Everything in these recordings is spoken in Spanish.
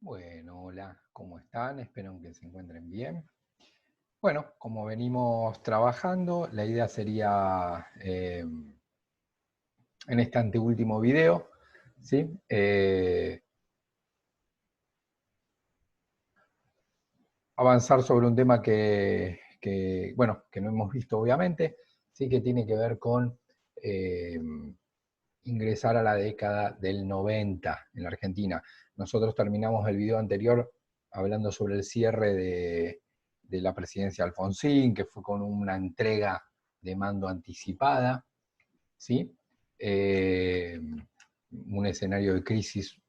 Bueno, hola, ¿cómo están? Espero que se encuentren bien. Bueno, como venimos trabajando, la idea sería, en este anteúltimo video, ¿sí? Avanzar sobre un tema bueno, que no hemos visto obviamente, ¿sí? Que tiene que ver con eh, ingresar a la década del 90 en la Argentina. Nosotros terminamos el video anterior hablando sobre el cierre de la presidencia de Alfonsín, que fue con una entrega de mando anticipada, ¿sí? Eh, un escenario de crisis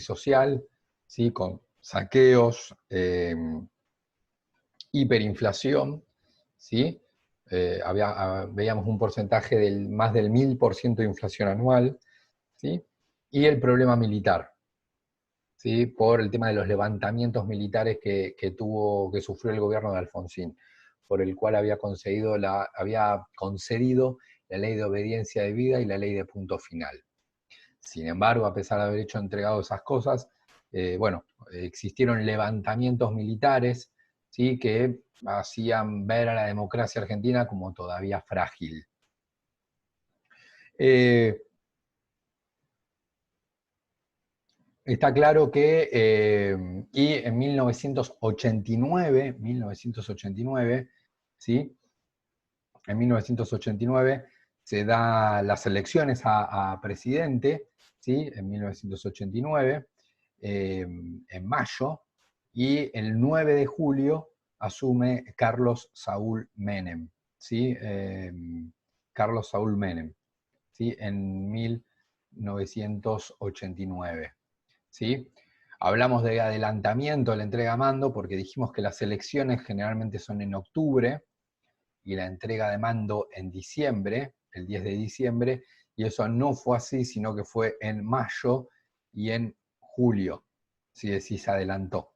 social, ¿sí? Con saqueos, hiperinflación, ¿sí? Veíamos un porcentaje del más del 1000% de inflación anual, ¿sí? Y el problema militar, ¿sí? Por el tema de los levantamientos militares que sufrió el gobierno de Alfonsín, por el cual había concedido la ley de obediencia debida y la ley de punto final. Sin embargo, a pesar de haber entregado esas cosas, bueno, existieron levantamientos militares, ¿sí? Que hacían ver a la democracia argentina como todavía frágil. Está claro que, y en 1989, ¿sí? En 1989 se da las elecciones a presidente, ¿sí? En 1989, en mayo, y el 9 de julio asume Carlos Saúl Menem, ¿sí? Carlos Saúl Menem, ¿sí? En 1989. ¿Sí? Hablamos de adelantamiento de la entrega de mando porque dijimos que las elecciones generalmente son en octubre y la entrega de mando en diciembre, el 10 de diciembre, y eso no fue así, sino que fue en mayo y en julio, si se adelantó.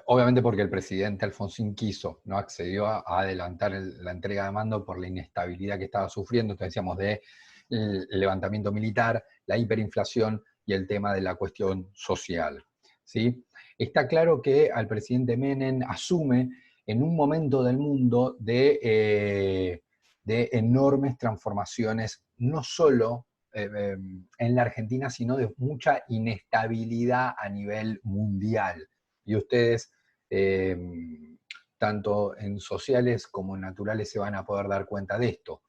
Obviamente porque el presidente Alfonsín quiso, no accedió a adelantar la entrega de mando por la inestabilidad que estaba sufriendo, entonces decíamos de el levantamiento militar, la hiperinflación y el tema de la cuestión social, ¿sí? Está claro que al presidente Menem asume en un momento del mundo de enormes transformaciones, no solo en la Argentina, sino de mucha inestabilidad a nivel mundial. Y ustedes, eh, tanto en sociales como en naturales, se van a poder dar cuenta de esto.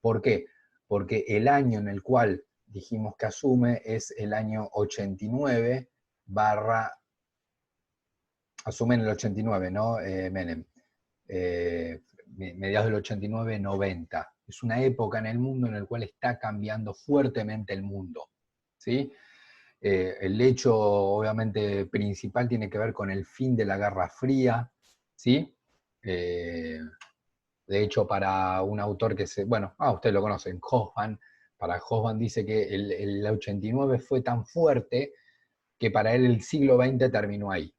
¿Por qué? Porque el año en el cual dijimos que asume es el año 89 barra, asume en el 89, ¿no? Menem. Mediados del 89-90. Es una época en el mundo en el cual está cambiando fuertemente el mundo, ¿sí? El hecho, obviamente, principal tiene que ver con el fin de la Guerra Fría, ¿sí? Eh, de hecho, para un autor bueno, ustedes lo conocen, Hoffman, para Hoffman dice que el 89 fue tan fuerte que para él el siglo XX terminó ahí,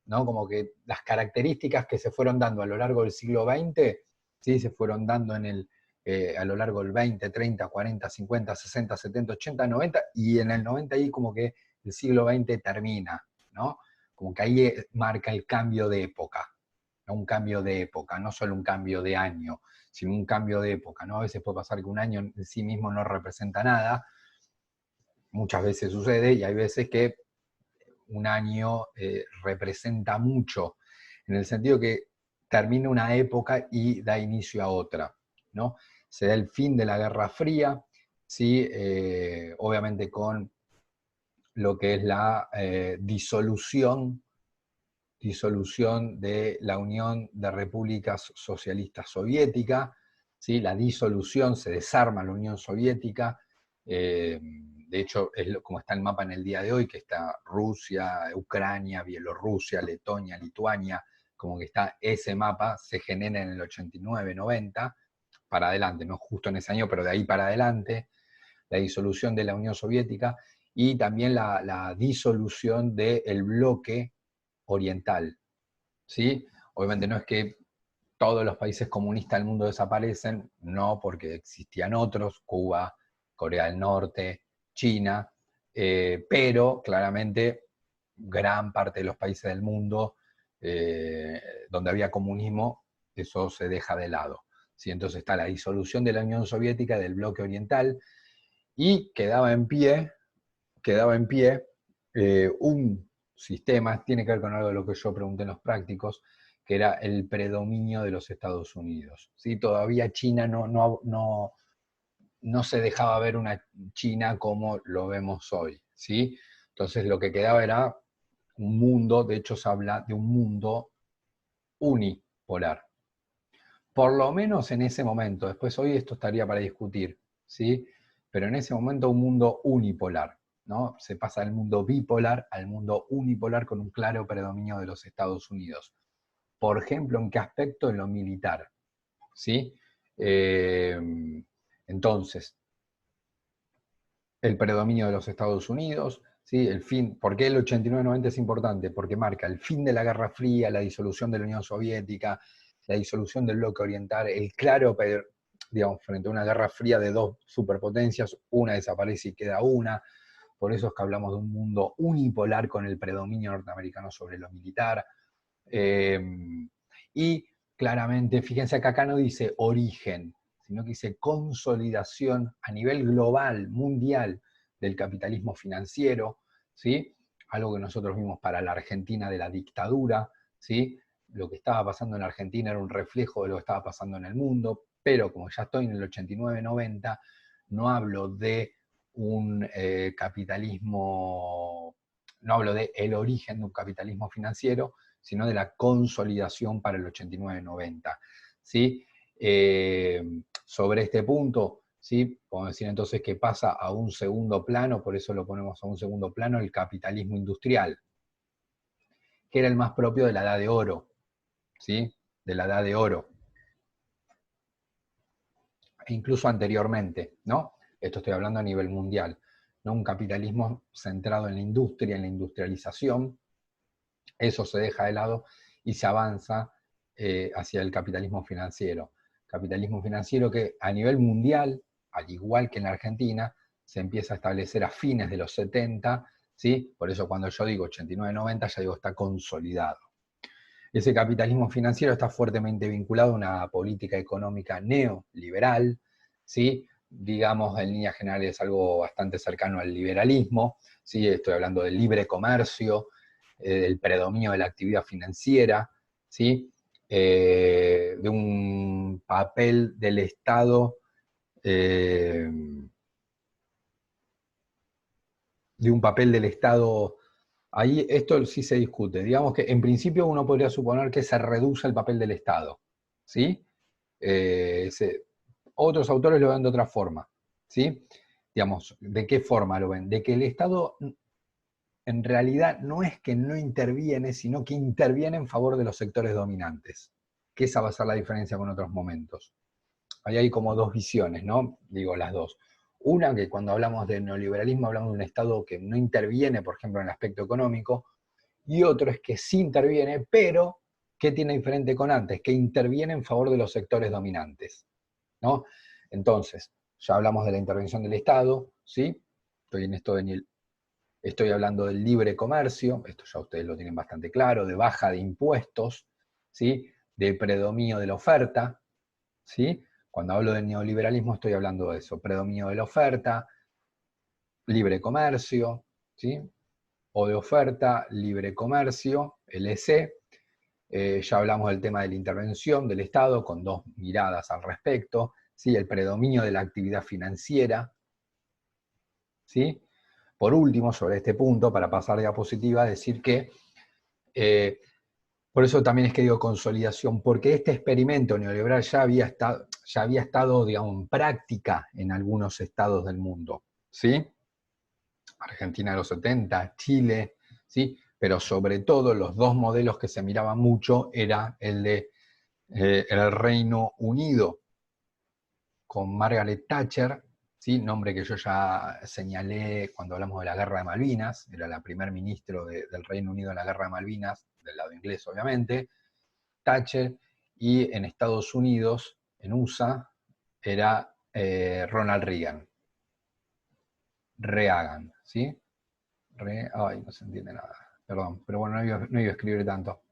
¿no? Como que las características que se fueron dando a lo largo del siglo XX, ¿sí? Se fueron dando a lo largo del 20, 30, 40, 50, 60, 70, 80, 90, y en el 90 ahí como que el siglo XX termina, ¿no? Como que ahí marca el cambio de época, ¿no? Un cambio de época, no solo un cambio de año, sino un cambio de época, ¿no? A veces puede pasar que un año en sí mismo no representa nada, muchas veces sucede, y hay veces que un año representa mucho, en el sentido que termina una época y da inicio a otra, ¿no? Se da el fin de la Guerra Fría, ¿sí? Obviamente con lo que es la disolución de la Unión de Repúblicas Socialistas Soviéticas, ¿sí? La disolución, se desarma la Unión Soviética, de hecho es como está el mapa en el día de hoy, que está Rusia, Ucrania, Bielorrusia, Letonia, Lituania, como que está ese mapa, se genera en el 89-90, para adelante, no justo en ese año, pero de ahí para adelante, la disolución de la Unión Soviética y también la disolución del bloque oriental, ¿sí? Obviamente no es que todos los países comunistas del mundo desaparecen, no, porque existían otros, Cuba, Corea del Norte, China, pero claramente gran parte de los países del mundo donde había comunismo, eso se deja de lado. ¿Sí? Entonces está la disolución de la Unión Soviética, del bloque oriental, y quedaba en pie un sistema, tiene que ver con algo de lo que yo pregunté en los prácticos, que era el predominio de los Estados Unidos. ¿Sí? Todavía China no se dejaba ver una China como lo vemos hoy. ¿Sí? Entonces lo que quedaba era un mundo, de hecho se habla de un mundo unipolar. Por lo menos en ese momento, después hoy esto estaría para discutir, ¿sí? Pero en ese momento un mundo unipolar, ¿no? Se pasa del mundo bipolar al mundo unipolar con un claro predominio de los Estados Unidos. Por ejemplo, ¿en qué aspecto? En lo militar, ¿sí? Entonces, el predominio de los Estados Unidos, ¿sí? El fin, ¿por qué el 89-90 es importante? Porque marca el fin de la Guerra Fría, la disolución de la Unión Soviética, la disolución del bloque oriental, el claro, digamos, frente a una Guerra Fría de dos superpotencias, una desaparece y queda una. Por eso es que hablamos de un mundo unipolar con el predominio norteamericano sobre lo militar. Y claramente, fíjense que acá no dice origen, sino que dice consolidación a nivel global, mundial, del capitalismo financiero, ¿sí? Algo que nosotros vimos para la Argentina de la dictadura, ¿sí? Lo que estaba pasando en Argentina era un reflejo de lo que estaba pasando en el mundo, pero como ya estoy en el 89-90, no hablo de un capitalismo, no hablo de el origen de un capitalismo financiero, sino de la consolidación para el 89-90. ¿Sí? Sobre este punto, ¿sí? Podemos decir entonces que pasa a un segundo plano, por eso lo ponemos a un segundo plano, el capitalismo industrial, que era el más propio de la edad de oro, ¿sí? De la edad de oro. E incluso anteriormente, ¿no? Esto estoy hablando a nivel mundial, ¿no? Un capitalismo centrado en la industria, en la industrialización, eso se deja de lado y se avanza hacia el capitalismo financiero. Capitalismo financiero que a nivel mundial, al igual que en la Argentina, se empieza a establecer a fines de los 70, ¿sí? Por eso cuando yo digo 89-90, ya digo está consolidado. Ese capitalismo financiero está fuertemente vinculado a una política económica neoliberal, ¿sí? Digamos, en líneas generales algo bastante cercano al liberalismo, ¿sí? Estoy hablando del libre comercio, del predominio de la actividad financiera, ¿sí? De un papel del Estado, eh, ahí esto sí se discute. Digamos que en principio uno podría suponer que se reduce el papel del Estado, ¿sí? Eh, se, Otros autores lo ven de otra forma, ¿sí? Digamos, ¿de qué forma lo ven? De que el Estado en realidad no es que no interviene, sino que interviene en favor de los sectores dominantes, que esa va a ser la diferencia con otros momentos. Ahí hay como dos visiones, ¿no? Digo, las dos. Una, que cuando hablamos de neoliberalismo hablamos de un Estado que no interviene, por ejemplo, en el aspecto económico, y otro es que sí interviene, pero ¿qué tiene diferente con antes? Que interviene en favor de los sectores dominantes, ¿no? Entonces, ya hablamos de la intervención del Estado, ¿sí? Estoy hablando del libre comercio, esto ya ustedes lo tienen bastante claro, de baja de impuestos, ¿sí? De predominio de la oferta, ¿sí? Cuando hablo del neoliberalismo estoy hablando de eso, predominio de la oferta, libre comercio, ¿sí? O de oferta, libre comercio, LC. Ya hablamos del tema de la intervención del Estado con dos miradas al respecto, ¿sí? El predominio de la actividad financiera, ¿sí? Por último, sobre este punto, para pasar diapositiva, decir que por eso también es que digo consolidación, porque este experimento neoliberal ya había estado, digamos, en práctica en algunos estados del mundo, ¿sí? Argentina de los 70, Chile, ¿sí? Pero sobre todo los dos modelos que se miraban mucho era el Reino Unido, con Margaret Thatcher, ¿sí? Nombre que yo ya señalé cuando hablamos de la Guerra de Malvinas, era la primer ministro del Reino Unido en la Guerra de Malvinas, del lado inglés obviamente, Thatcher, y en Estados Unidos, en USA, era Ronald Reagan, ¿sí? Ay, no se entiende nada. Perdón, pero bueno, no iba a escribir tanto.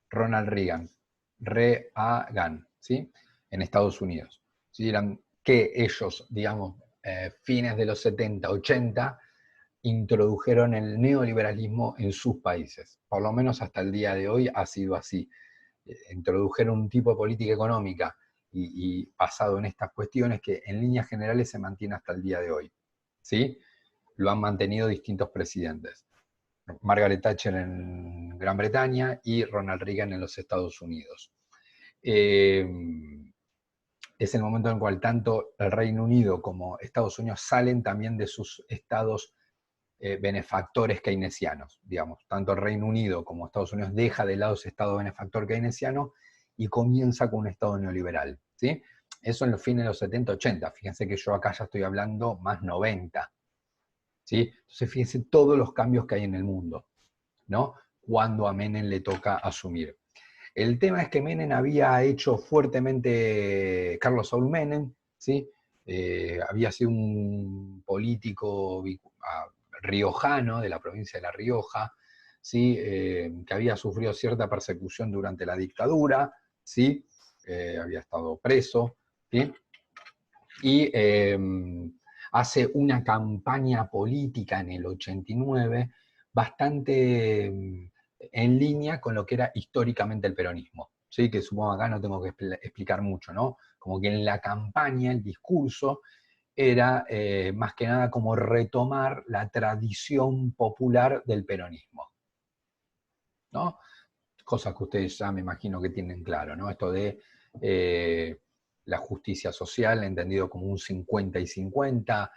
Ronald Reagan. Reagan, ¿sí? En Estados Unidos. ¿Sí? Eran que ellos, digamos, fines de los 70, 80, introdujeron el neoliberalismo en sus países. Por lo menos hasta el día de hoy ha sido así. Introdujeron un tipo de política económica y basado en estas cuestiones que en líneas generales se mantiene hasta el día de hoy. ¿Sí? Lo han mantenido distintos presidentes. Margaret Thatcher en Gran Bretaña y Ronald Reagan en los Estados Unidos. Es el momento en el cual tanto el Reino Unido como Estados Unidos salen también de sus estados benefactores keynesianos, digamos. Tanto el Reino Unido como Estados Unidos deja de lado ese estado benefactor keynesiano y comienza con un estado neoliberal, ¿sí? Eso en los fines de los 70, 80. Fíjense que yo acá ya estoy hablando más 90. ¿Sí? Entonces fíjense todos los cambios que hay en el mundo, ¿no? Cuando a Menem le toca asumir. El tema es que Menem había hecho fuertemente, Carlos Saúl Menem, ¿sí? Había sido un político riojano de la provincia de La Rioja, ¿sí? Que había sufrido cierta persecución durante la dictadura, ¿sí? Había estado preso, ¿sí? Y hace una campaña política en el 89 bastante en línea con lo que era históricamente el peronismo, ¿sí? Que supongo acá no tengo que explicar mucho, ¿no? Como que en la campaña, el discurso, era más que nada como retomar la tradición popular del peronismo, ¿no? Cosas que ustedes ya me imagino que tienen claro, ¿no? Esto de la justicia social, entendido como un 50 y 50,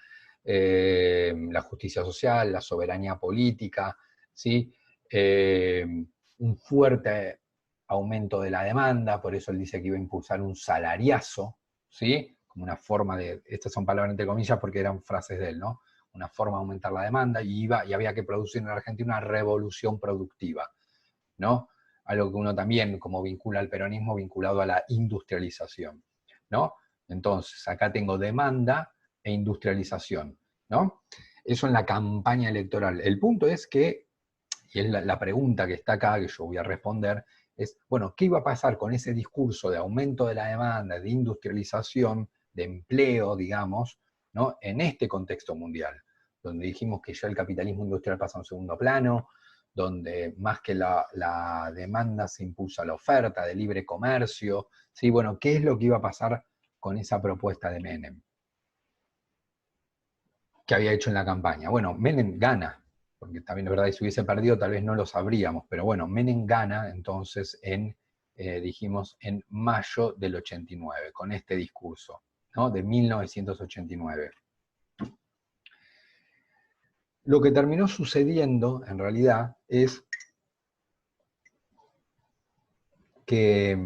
la justicia social, la soberanía política, ¿sí? Un fuerte aumento de la demanda, por eso él dice que iba a impulsar un salariazo, ¿sí? Como una forma de, estas son palabras entre comillas porque eran frases de él, ¿no? Una forma de aumentar la demanda y había que producir en la Argentina una revolución productiva, ¿no? Algo que uno también como vincula al peronismo vinculado a la industrialización, ¿no? Entonces, acá tengo demanda e industrialización, ¿no? Eso en la campaña electoral. El punto es que, y es la pregunta que está acá, que yo voy a responder, es, bueno, ¿qué iba a pasar con ese discurso de aumento de la demanda, de industrialización, de empleo, digamos, ¿no? En este contexto mundial, donde dijimos que ya el capitalismo industrial pasa a un segundo plano, donde más que la demanda se impulsa la oferta de libre comercio, ¿sí? Bueno, ¿qué es lo que iba a pasar con esa propuesta de Menem que había hecho en la campaña? Bueno, Menem gana, porque también es verdad que si hubiese perdido tal vez no lo sabríamos, pero bueno, Menem gana entonces dijimos, en mayo del 89, con este discurso, ¿no? De 1989. Lo que terminó sucediendo, en realidad, es que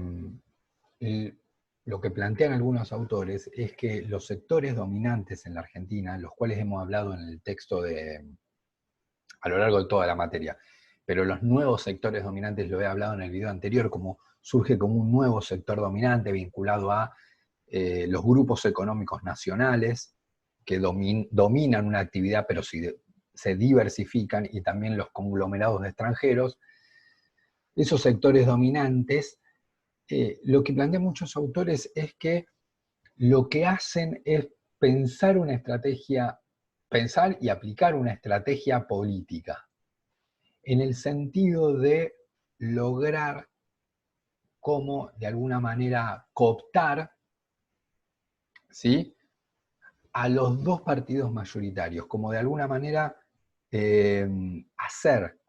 lo que plantean algunos autores es que los sectores dominantes en la Argentina, los cuales hemos hablado en el texto a lo largo de toda la materia, pero los nuevos sectores dominantes lo he hablado en el video anterior, como surge como un nuevo sector dominante vinculado a los grupos económicos nacionales que dominan una actividad, pero se diversifican, y también los conglomerados de extranjeros. Esos sectores dominantes, lo que plantean muchos autores es que lo que hacen es pensar una estrategia, pensar y aplicar una estrategia política, en el sentido de lograr como de alguna manera cooptar, ¿sí?, a los dos partidos mayoritarios, como de alguna manera hacer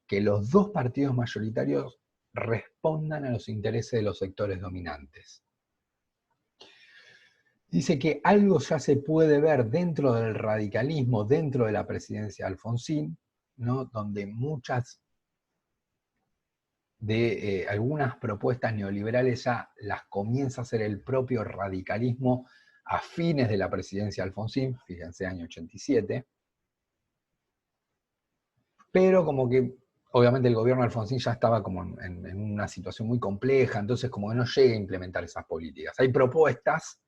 que los dos partidos mayoritarios respondan a los intereses de los sectores dominantes. Dice que algo ya se puede ver dentro del radicalismo, dentro de la presidencia de Alfonsín, ¿no?, donde muchas de algunas propuestas neoliberales ya las comienza a hacer el propio radicalismo a fines de la presidencia de Alfonsín, fíjense, año 87, pero como que obviamente el gobierno de Alfonsín ya estaba como en una situación muy compleja, entonces como que no llega a implementar esas políticas. Hay propuestas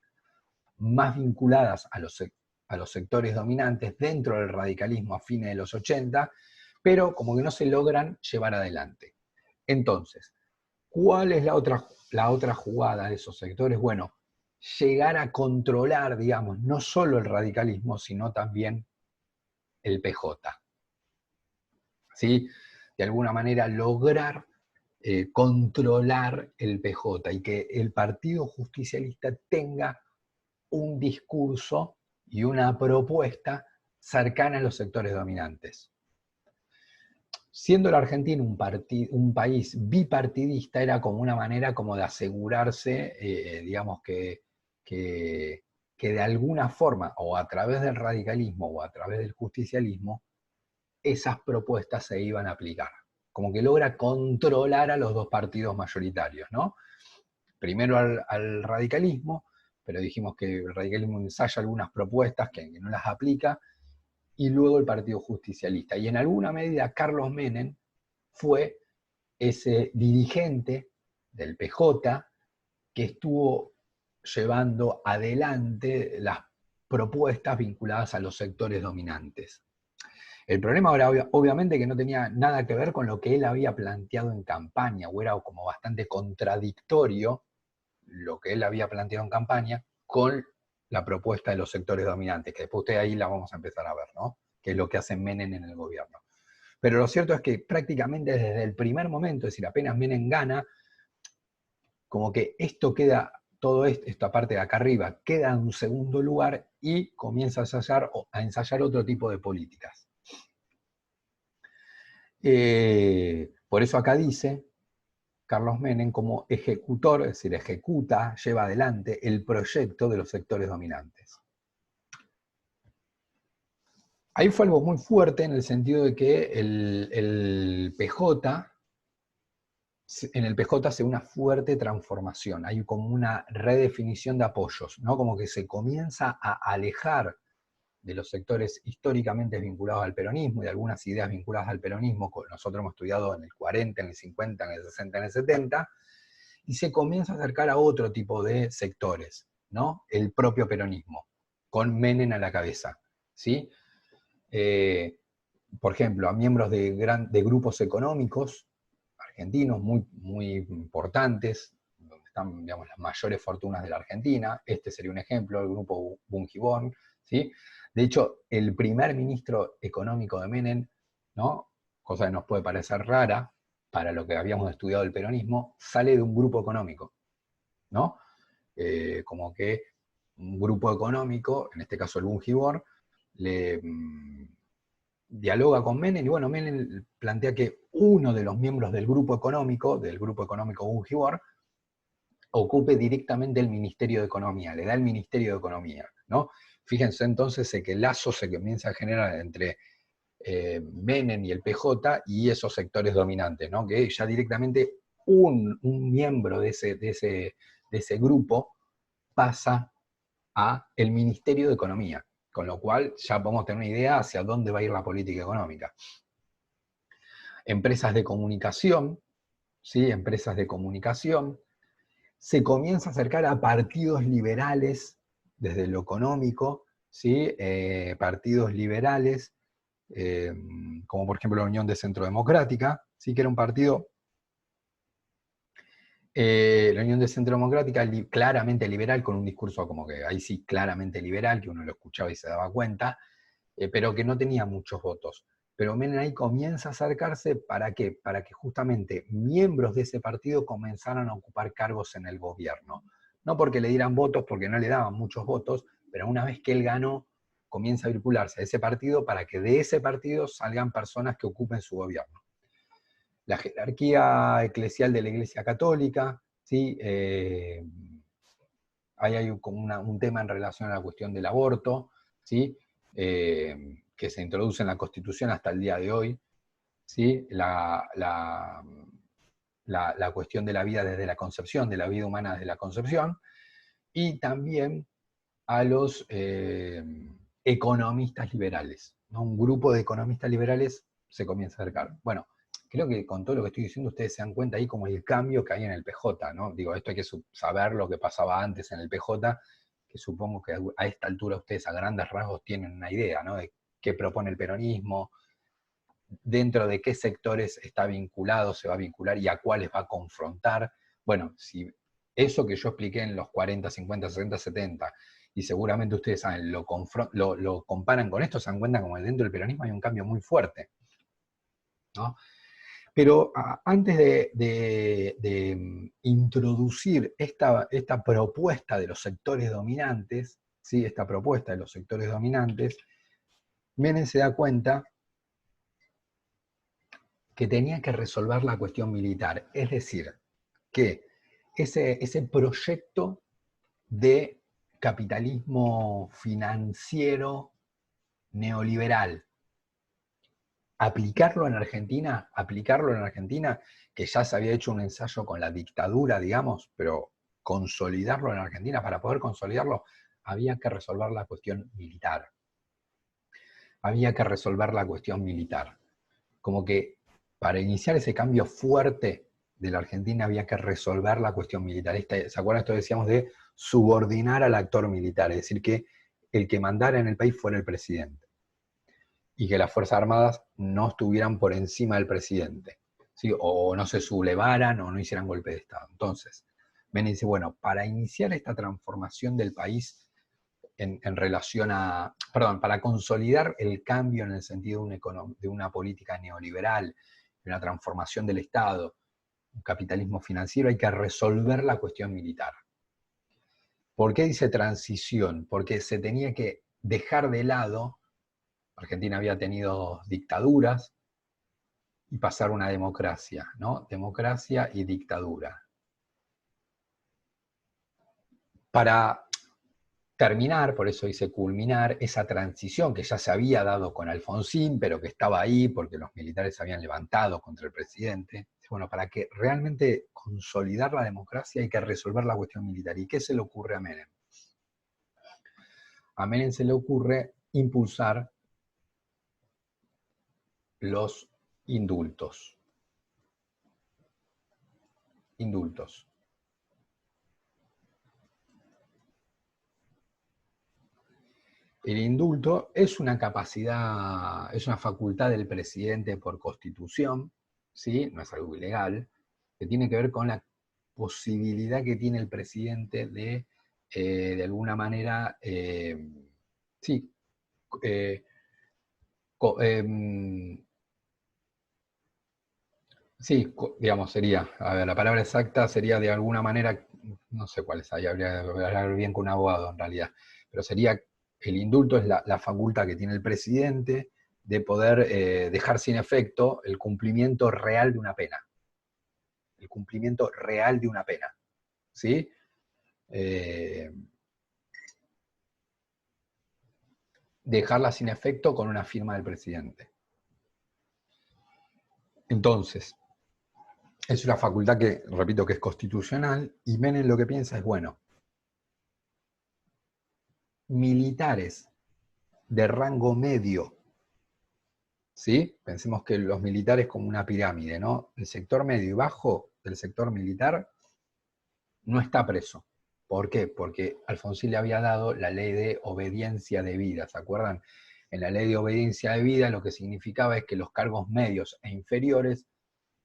más vinculadas a los a los sectores dominantes dentro del radicalismo a fines de los 80, pero como que no se logran llevar adelante. Entonces, ¿cuál es la otra jugada de esos sectores? Bueno, llegar a controlar, digamos, no solo el radicalismo, sino también el PJ. ¿Sí? De alguna manera lograr controlar el PJ y que el Partido Justicialista tenga un discurso y una propuesta cercana a los sectores dominantes. Siendo la Argentina un país bipartidista, era como una manera como de asegurarse, digamos, que de alguna forma, o a través del radicalismo o a través del justicialismo, esas propuestas se iban a aplicar. Como que logra controlar a los dos partidos mayoritarios, ¿no? Primero al radicalismo, pero dijimos que el radicalismo ensaya algunas propuestas que no las aplica, y luego el Partido Justicialista. Y en alguna medida Carlos Menem fue ese dirigente del PJ que estuvo llevando adelante las propuestas vinculadas a los sectores dominantes. El problema ahora, obviamente, que no tenía nada que ver con lo que él había planteado en campaña, o era como bastante contradictorio lo que él había planteado en campaña con la propuesta de los sectores dominantes, que después de ahí la vamos a empezar a ver, ¿no? Que es lo que hace Menem en el gobierno. Pero lo cierto es que prácticamente desde el primer momento, es decir, apenas Menem gana, como que esto queda, todo esto, esta parte de acá arriba, queda en un segundo lugar y comienza a ensayar otro tipo de políticas. Por eso acá dice Carlos Menem como ejecutor, es decir, ejecuta, lleva adelante el proyecto de los sectores dominantes. Ahí fue algo muy fuerte en el sentido de que el PJ, en el PJ hace una fuerte transformación, hay como una redefinición de apoyos, ¿no? Como que se comienza a alejar de los sectores históricamente vinculados al peronismo y de algunas ideas vinculadas al peronismo, que nosotros hemos estudiado en el 40, en el 50, en el 60, en el 70, y se comienza a acercar a otro tipo de sectores, ¿no? El propio peronismo, con Menem a la cabeza, ¿sí? Por ejemplo, a miembros de grupos económicos argentinos muy, muy importantes, donde están, digamos, las mayores fortunas de la Argentina. Este sería un ejemplo, el grupo Bungiborn, ¿sí? De hecho, el primer ministro económico de Menem, ¿no? Cosa que nos puede parecer rara para lo que habíamos estudiado del peronismo, sale de un grupo económico, ¿no? Como que un grupo económico, en este caso el Bungiborn, le dialoga con Menem, y bueno, Menem plantea que uno de los miembros del grupo económico Bungiborn, ocupe directamente el Ministerio de Economía, le da el Ministerio de Economía, ¿no? Fíjense entonces que el lazo se comienza a generar entre Menem y el PJ y esos sectores dominantes, ¿no? Que ya directamente un miembro de ese grupo pasa a el Ministerio de Economía, con lo cual ya podemos tener una idea hacia dónde va a ir la política económica. Empresas de comunicación, ¿sí? Empresas de comunicación, se comienza a acercar a partidos liberales desde lo económico, ¿sí? Partidos liberales, como por ejemplo la Unión de Centro Democrática, ¿sí? Que era un partido, la Unión de Centro Democrática claramente liberal, con un discurso como que ahí sí claramente liberal, que uno lo escuchaba y se daba cuenta, pero que no tenía muchos votos. Pero Menem ahí comienza a acercarse, ¿para qué? Para que justamente miembros de ese partido comenzaran a ocupar cargos en el gobierno. No porque le dieran votos, porque no le daban muchos votos, pero una vez que él ganó, comienza a vincularse a ese partido para que de ese partido salgan personas que ocupen su gobierno. La jerarquía eclesial de la Iglesia Católica, ¿sí? Ahí hay como un tema en relación a la cuestión del aborto, ¿sí? Que se introduce en la Constitución hasta el día de hoy, ¿sí? La cuestión de la vida desde la concepción, de la vida humana desde la concepción, y también a los economistas liberales, ¿no? Un grupo de economistas liberales se comienza a acercar. Bueno, creo que con todo lo que estoy diciendo ustedes se dan cuenta ahí como el cambio que hay en el PJ, ¿no? Digo, esto hay que saber lo que pasaba antes en el PJ, que supongo que a esta altura ustedes a grandes rasgos tienen una idea, ¿no? De qué propone el peronismo, dentro de qué sectores está vinculado, se va a vincular y a cuáles va a confrontar. Bueno, si eso que yo expliqué en los 40, 50, 60, 70, y seguramente ustedes saben, lo comparan con esto, se dan cuenta como dentro del peronismo hay un cambio muy fuerte, ¿no? Pero antes de introducir esta propuesta de los sectores dominantes, ¿sí? Esta propuesta de los sectores dominantes, Menem se da cuenta que tenía que resolver la cuestión militar, es decir, que ese proyecto de capitalismo financiero neoliberal, aplicarlo en Argentina, que ya se había hecho un ensayo con la dictadura, digamos, pero consolidarlo en Argentina, para poder consolidarlo, había que resolver la cuestión militar. Había que resolver la cuestión militar. Como que para iniciar ese cambio fuerte de la Argentina había que resolver la cuestión militar. ¿Se acuerdan esto que decíamos de subordinar al actor militar? Es decir, que el que mandara en el país fuera el presidente. Y que las Fuerzas Armadas no estuvieran por encima del presidente, ¿sí? O no se sublevaran o no hicieran golpe de Estado. Entonces, Menem dice, bueno, para iniciar esta transformación del país en relación a, perdón, para consolidar el cambio en el sentido de una política neoliberal, de una transformación del Estado, un capitalismo financiero, hay que resolver la cuestión militar. ¿Por qué dice transición? Porque se tenía que dejar de lado, Argentina había tenido dictaduras, y pasar a una democracia, ¿no? Democracia y dictadura. Para terminar, por eso dice culminar, esa transición que ya se había dado con Alfonsín, pero que estaba ahí porque los militares se habían levantado contra el presidente. Bueno, para que realmente consolidar la democracia hay que resolver la cuestión militar. ¿Y qué se le ocurre a Menem? A Menem se le ocurre impulsar los indultos. Indultos. El indulto es una capacidad, es una facultad del presidente por constitución, ¿sí? No es algo ilegal, que tiene que ver con la posibilidad que tiene el presidente de alguna manera, sí, eh, eh, sí, digamos, sería, a ver, la palabra exacta sería de alguna manera, no sé cuál es, ahí habría que hablar bien con un abogado en realidad, pero sería, el indulto es la facultad que tiene el presidente de poder dejar sin efecto el cumplimiento real de una pena. El cumplimiento real de una pena, ¿sí? Dejarla sin efecto con una firma del presidente. Entonces, es una facultad que, repito, que es constitucional, y Menem lo que piensa es, bueno, militares de rango medio, ¿sí? Pensemos que los militares como una pirámide, ¿no? El sector medio y bajo del sector militar no está preso. ¿Por qué? Porque Alfonsín le había dado la ley de obediencia debida, ¿se acuerdan? En la ley de obediencia debida lo que significaba es que los cargos medios e inferiores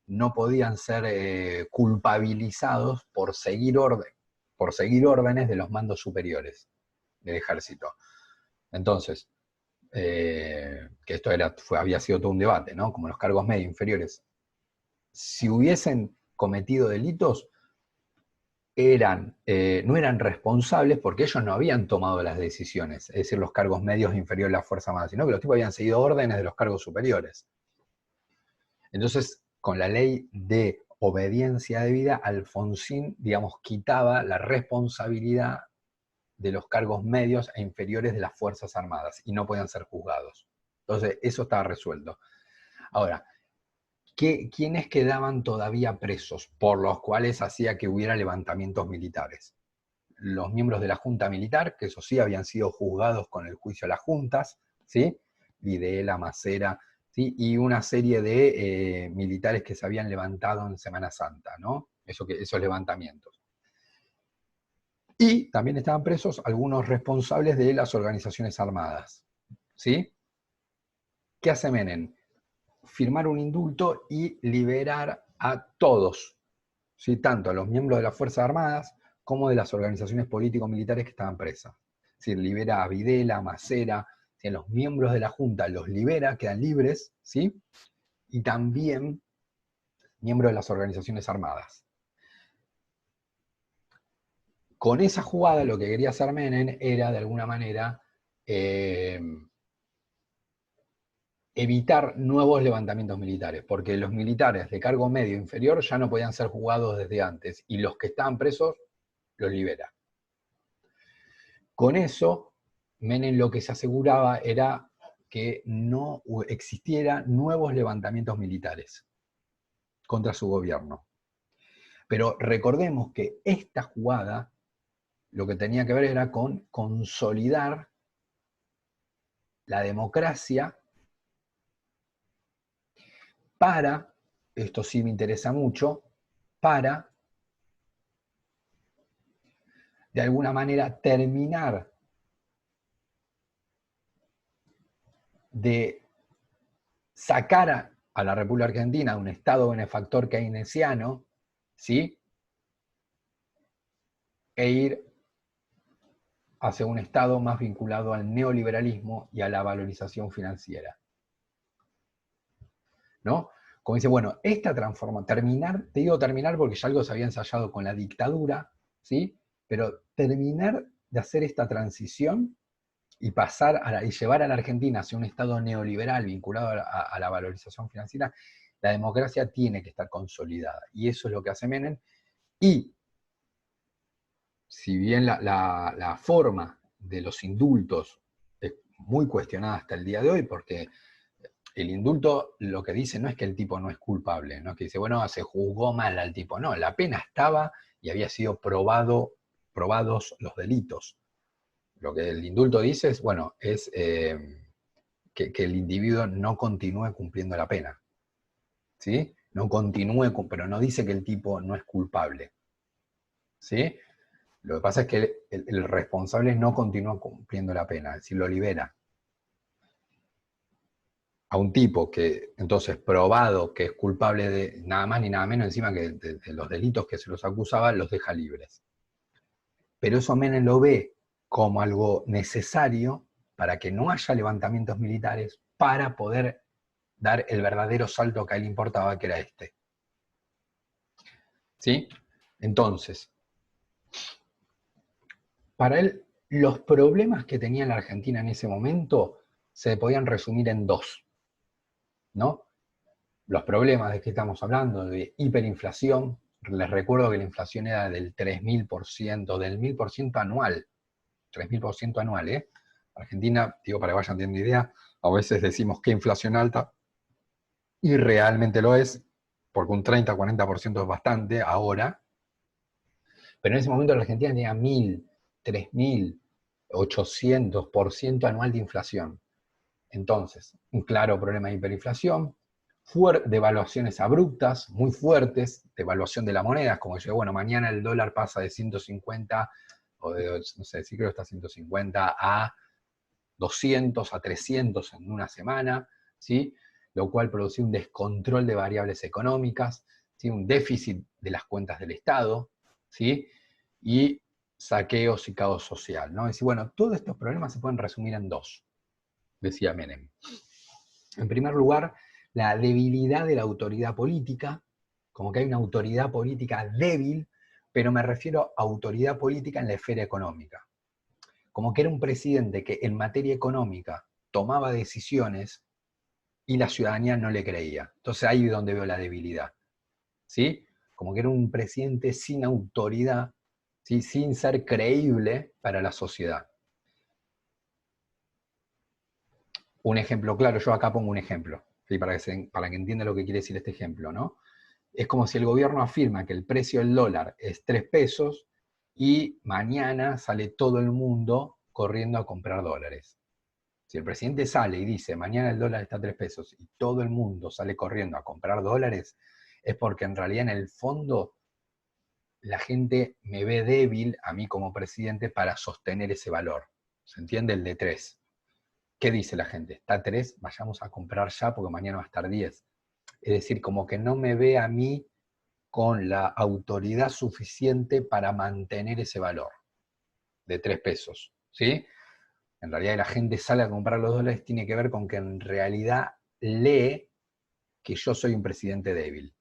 no podían ser culpabilizados por seguir órdenes de los mandos superiores del ejército. Entonces, que esto había sido todo un debate, ¿no? Como los cargos medios inferiores, si hubiesen cometido delitos, no eran responsables porque ellos no habían tomado las decisiones, es decir, los cargos medios inferiores a la Fuerza Armada, sino que los tipos habían seguido órdenes de los cargos superiores. Entonces, con la ley de obediencia debida, Alfonsín, digamos, quitaba la responsabilidad de los cargos medios e inferiores de las Fuerzas Armadas y no podían ser juzgados. Entonces, eso estaba resuelto. Ahora, ¿quiénes quedaban todavía presos por los cuales hacía que hubiera levantamientos militares? Los miembros de la Junta Militar, que eso sí habían sido juzgados con el juicio a las juntas, ¿sí? Videla, Macera, ¿sí? Y una serie de militares que se habían levantado en Semana Santa, ¿no? Esos levantamientos. Y también estaban presos algunos responsables de las organizaciones armadas. ¿Sí? ¿Qué hace Menem? Firmar un indulto y liberar a todos, ¿sí? Tanto a los miembros de las Fuerzas Armadas como de las organizaciones político-militares que estaban presas. Es decir, libera a Videla, a Macera, ¿sí? A los miembros de la Junta los libera, quedan libres, ¿sí? Y también miembros de las organizaciones armadas. Con esa jugada lo que quería hacer Menem era, de alguna manera, evitar nuevos levantamientos militares, porque los militares de cargo medio e inferior ya no podían ser juzgados desde antes, y los que estaban presos los libera. Con eso, Menem lo que se aseguraba era que no existiera nuevos levantamientos militares contra su gobierno. Pero recordemos que esta jugada lo que tenía que ver era con consolidar la democracia para, esto sí me interesa mucho, para, de alguna manera, terminar de sacar a la República Argentina de un Estado benefactor keynesiano, ¿sí? E ir hacia un Estado más vinculado al neoliberalismo y a la valorización financiera, ¿no? Como dice, bueno, esta transformación, terminar, te digo terminar porque ya algo se había ensayado con la dictadura, ¿sí? Pero terminar de hacer esta transición y y llevar a la Argentina hacia un Estado neoliberal vinculado a la valorización financiera, la democracia tiene que estar consolidada. Y eso es lo que hace Menem. Y si bien la forma de los indultos es muy cuestionada hasta el día de hoy, porque el indulto lo que dice no es que el tipo no es culpable, no es que dice, bueno, se juzgó mal al tipo, no, la pena estaba y había sido probados los delitos. Lo que el indulto dice es, bueno, es que el individuo no continúe cumpliendo la pena, ¿sí? No continúe, pero no dice que el tipo no es culpable, ¿sí? Lo que pasa es que el responsable no continúa cumpliendo la pena, es decir, lo libera. A un tipo que, entonces, probado que es culpable de nada más ni nada menos, encima que de los delitos que se los acusaba, los deja libres. Pero eso Menem lo ve como algo necesario para que no haya levantamientos militares para poder dar el verdadero salto que a él importaba, que era este. ¿Sí? Entonces, para él, los problemas que tenía la Argentina en ese momento se podían resumir en dos, ¿no? Los problemas de que estamos hablando, de hiperinflación. Les recuerdo que la inflación era del 3000%, del 1000% anual. 3000% anual, ¿eh? Argentina, digo para que vayan teniendo idea, a veces decimos que inflación alta, y realmente lo es, porque un 30-40% es bastante ahora, pero en ese momento la Argentina tenía 1000, 3000, 800% anual de inflación. Entonces, un claro problema de hiperinflación, devaluaciones abruptas, muy fuertes, devaluación de la moneda, como que, bueno, mañana el dólar pasa de 150, o de, no sé, sí creo que está 150 a 200, a 300 en una semana, ¿sí? Lo cual producía un descontrol de variables económicas, ¿sí? Un déficit de las cuentas del Estado, ¿sí? Y saqueos y caos social, ¿no? Es decir, bueno, todos estos problemas se pueden resumir en dos, decía Menem. En primer lugar, la debilidad de la autoridad política, como que hay una autoridad política débil, pero me refiero a autoridad política en la esfera económica. Como que era un presidente que en materia económica tomaba decisiones y la ciudadanía no le creía. Entonces ahí es donde veo la debilidad, ¿sí? Como que era un presidente sin autoridad, ¿sí? Sin ser creíble para la sociedad. Un ejemplo claro, yo acá pongo un ejemplo, ¿sí? Para que entienda lo que quiere decir este ejemplo, ¿no? Es como si el gobierno afirma que el precio del dólar es 3 pesos y mañana sale todo el mundo corriendo a comprar dólares. Si el presidente sale y dice, mañana el dólar está a 3 pesos y todo el mundo sale corriendo a comprar dólares, es porque en realidad en el fondo la gente me ve débil a mí como presidente para sostener ese valor. ¿Se entiende? El de 3. ¿Qué dice la gente? Está 3, vayamos a comprar ya porque mañana va a estar 10. Es decir, como que no me ve a mí con la autoridad suficiente para mantener ese valor de 3 pesos. ¿Sí? En realidad la gente sale a comprar los dólares, tiene que ver con que en realidad lee que yo soy un presidente débil.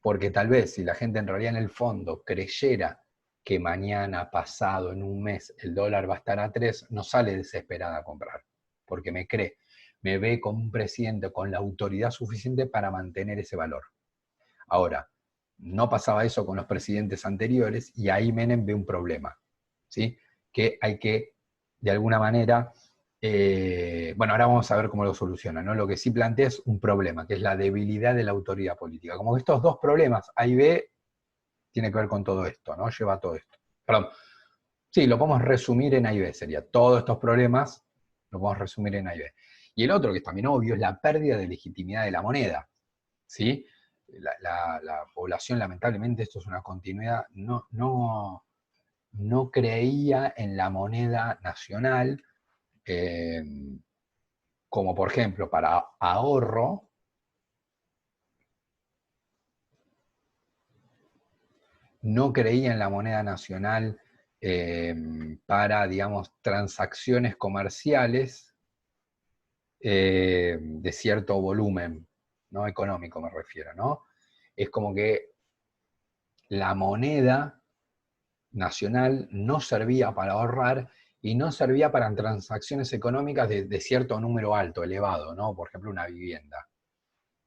Porque tal vez si la gente en realidad en el fondo creyera que mañana, pasado, en un mes, el dólar va a estar a 3, no sale desesperada a comprar, porque me cree, me ve como un presidente con la autoridad suficiente para mantener ese valor. Ahora, no pasaba eso con los presidentes anteriores y ahí Menem ve un problema, ¿sí? Que hay que, de alguna manera, bueno, ahora vamos a ver cómo lo soluciona, ¿no? Lo que sí plantea es un problema, que es la debilidad de la autoridad política. Como que estos dos problemas, A y B, tiene que ver con todo esto, ¿no? Lleva a todo esto. Perdón, sí, lo podemos resumir en A y B, sería todos estos problemas, lo podemos resumir en A y B. Y el otro, que es también obvio, es la pérdida de legitimidad de la moneda, ¿sí? La población, lamentablemente, esto es una continuidad, no creía en la moneda nacional, como por ejemplo para ahorro, no creía en la moneda nacional para, digamos, transacciones comerciales de cierto volumen, ¿no? Económico me refiero, ¿no? Es como que la moneda nacional no servía para ahorrar y no servía para transacciones económicas de cierto número alto, elevado, ¿no? Por ejemplo, una vivienda.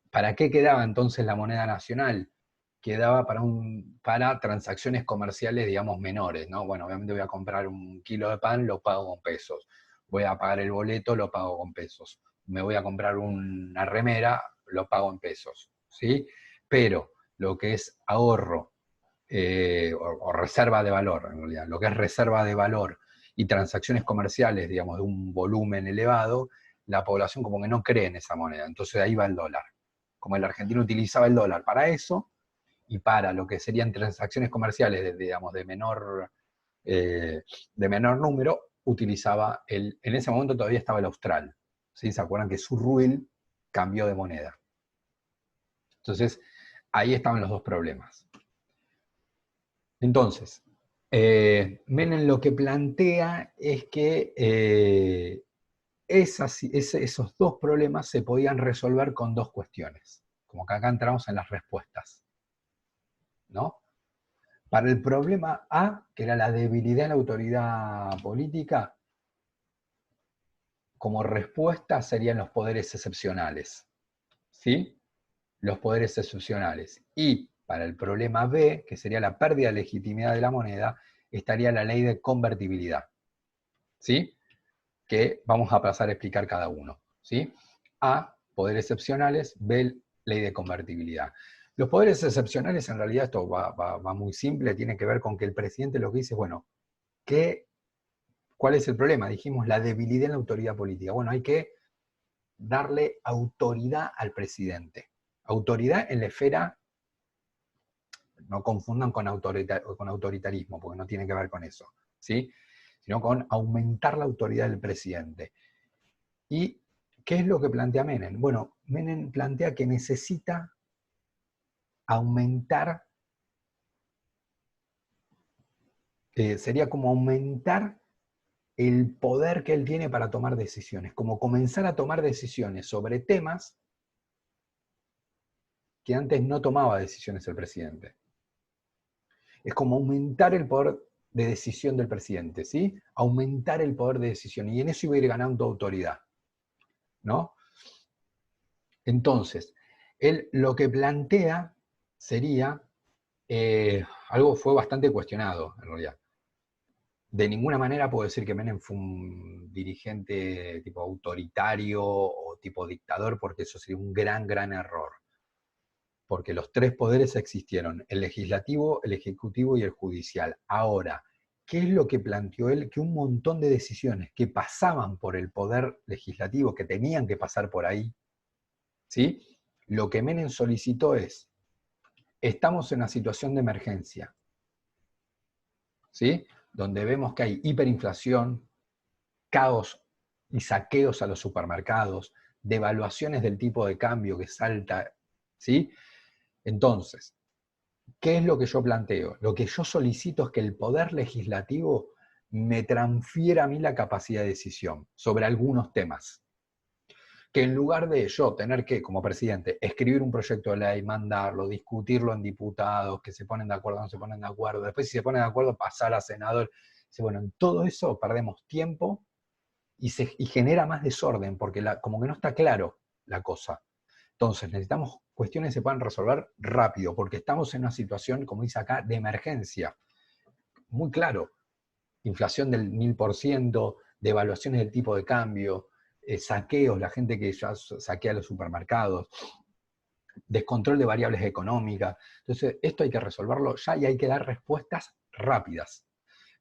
¿Para qué quedaba entonces la moneda nacional? Quedaba para transacciones comerciales, digamos, menores, ¿no? Bueno, obviamente voy a comprar un kilo de pan, lo pago con pesos. Voy a pagar el boleto, lo pago con pesos. Me voy a comprar una remera, lo pago en pesos, ¿sí? Pero lo que es ahorro o reserva de valor, en realidad, lo que es reserva de valor y transacciones comerciales, digamos, de un volumen elevado, la población como que no cree en esa moneda. Entonces ahí va el dólar. Como el argentino utilizaba el dólar para eso, y para lo que serían transacciones comerciales digamos, de menor número, utilizaba en ese momento todavía estaba el austral. ¿Sí? ¿Se acuerdan que su ruil cambió de moneda? Entonces, ahí estaban los dos problemas. Entonces, Menem lo que plantea es que esos dos problemas se podían resolver con dos cuestiones. Como que acá entramos en las respuestas, ¿no? Para el problema A, que era la debilidad en la autoridad política, como respuesta serían los poderes excepcionales, ¿sí? Los poderes excepcionales. Y para el problema B, que sería la pérdida de legitimidad de la moneda, estaría la ley de convertibilidad, ¿sí? Que vamos a pasar a explicar cada uno, ¿sí? A, poderes excepcionales, B, ley de convertibilidad. Los poderes excepcionales, en realidad, esto va muy simple, tiene que ver con que el presidente lo que dice, bueno, ¿cuál es el problema? Dijimos la debilidad en la autoridad política. Bueno, hay que darle autoridad al presidente. Autoridad en la esfera, no confundan con autoritarismo, porque no tiene que ver con eso, ¿sí? Sino con aumentar la autoridad del presidente. ¿Y qué es lo que plantea Menem? Bueno, Menem plantea que necesita aumentar, sería como aumentar el poder que él tiene para tomar decisiones, como comenzar a tomar decisiones sobre temas que antes no tomaba decisiones el presidente. Es como aumentar el poder de decisión del presidente, ¿sí? Aumentar el poder de decisión, y en eso iba a ir ganando autoridad, ¿no? Entonces, él lo que plantea sería, algo fue bastante cuestionado, en realidad. De ninguna manera puedo decir que Menem fue un dirigente tipo autoritario o tipo dictador, porque eso sería un gran, gran error. Porque los tres poderes existieron, el legislativo, el ejecutivo y el judicial. Ahora, ¿qué es lo que planteó él? Que un montón de decisiones que pasaban por el poder legislativo, que tenían que pasar por ahí, ¿sí? Lo que Menem solicitó es estamos en una situación de emergencia, ¿sí? Donde vemos que hay hiperinflación, caos y saqueos a los supermercados, devaluaciones del tipo de cambio que salta, ¿sí? Entonces, ¿qué es lo que yo planteo? Lo que yo solicito es que el Poder Legislativo me transfiera a mí la capacidad de decisión sobre algunos temas. Que en lugar de yo tener que, como presidente, escribir un proyecto de ley, mandarlo, discutirlo en diputados, que se ponen de acuerdo o no se ponen de acuerdo, después si se ponen de acuerdo pasar a senador, bueno, en todo eso perdemos tiempo y genera más desorden, porque como que no está claro la cosa. Entonces necesitamos cuestiones que se puedan resolver rápido, porque estamos en una situación, como dice acá, de emergencia. Muy claro, inflación del 1000%, devaluaciones del tipo de cambio, saqueos, la gente que ya saquea los supermercados, descontrol de variables económicas. Entonces, esto hay que resolverlo ya y hay que dar respuestas rápidas.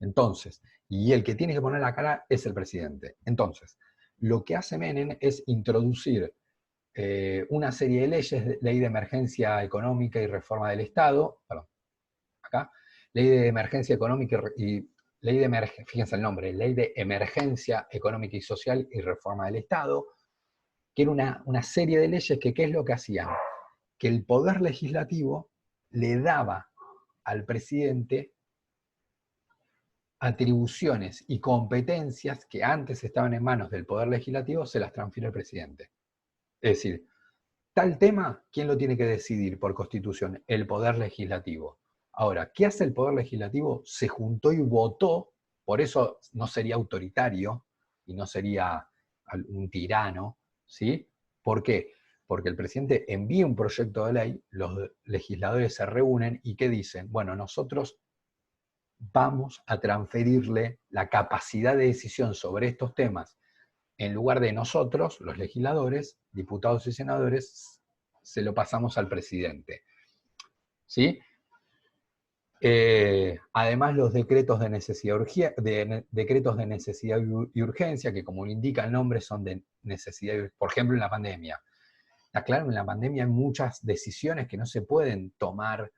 Entonces, y el que tiene que poner la cara es el presidente. Entonces, lo que hace Menem es introducir una serie de leyes, ley de emergencia económica y reforma del Estado, perdón, acá, ley de emergencia económica y ley de emergencia, fíjense el nombre, ley de emergencia económica y social y reforma del Estado, que era una serie de leyes que, ¿qué es lo que hacían? Que el poder legislativo le daba al presidente atribuciones y competencias que antes estaban en manos del poder legislativo, se las transfiere al presidente. Es decir, tal tema, ¿quién lo tiene que decidir por constitución? El poder legislativo. Ahora, ¿qué hace el poder legislativo? Se juntó y votó, por eso no sería autoritario y no sería un tirano, ¿sí? ¿Por qué? Porque el presidente envía un proyecto de ley, los legisladores se reúnen y ¿qué dicen? Bueno, nosotros vamos a transferirle la capacidad de decisión sobre estos temas. En lugar de nosotros, los legisladores, diputados y senadores, se lo pasamos al presidente. ¿Sí? Además, los decretos de necesidad, decretos de necesidad y urgencia, que como lo indica el nombre, son de necesidad, por ejemplo, en la pandemia. Está claro, en la pandemia hay muchas decisiones que no se pueden tomar,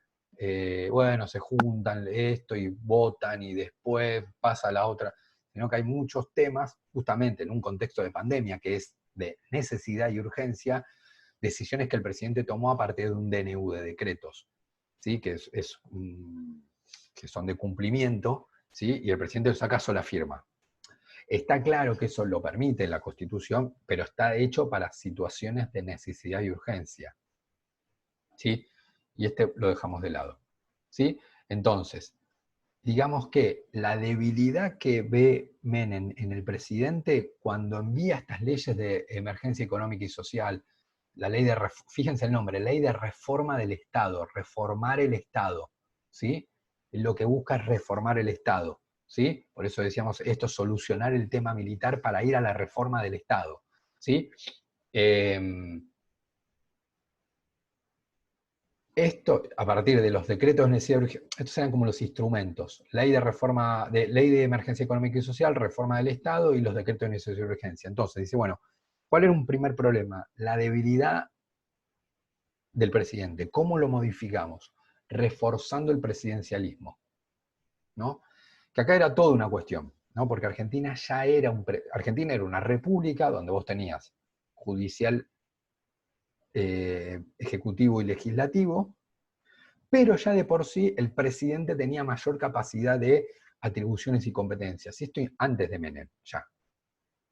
bueno, se juntan esto y votan y después pasa la otra, sino que hay muchos temas, justamente en un contexto de pandemia, que es de necesidad y urgencia, decisiones que el presidente tomó a partir de un DNU de decretos, ¿sí? Que que son de cumplimiento, ¿sí? Y el presidente los saca sola firma. Está claro que eso lo permite la Constitución, pero está hecho para situaciones de necesidad y urgencia, ¿sí? Y este lo dejamos de lado, ¿sí? Entonces, digamos que la debilidad que ve Menem en el presidente cuando envía estas leyes de emergencia económica y social, la ley de, fíjense el nombre, ley de reforma del Estado, reformar el Estado, ¿sí? Lo que busca es reformar el Estado, ¿sí? Por eso decíamos esto, solucionar el tema militar para ir a la reforma del Estado, ¿sí? Esto, a partir de los decretos de necesidad de urgencia, estos eran como los instrumentos, ley de emergencia económica y social, reforma del Estado y los decretos de necesidad de urgencia. Entonces, dice, bueno, ¿cuál era un primer problema? La debilidad del presidente. ¿Cómo lo modificamos? Reforzando el presidencialismo, ¿no? Que acá era toda una cuestión, ¿no? Porque Argentina ya era Argentina era una república donde vos tenías judicial, ejecutivo y legislativo, pero ya de por sí el presidente tenía mayor capacidad de atribuciones y competencias. Y esto antes de Menem, ya.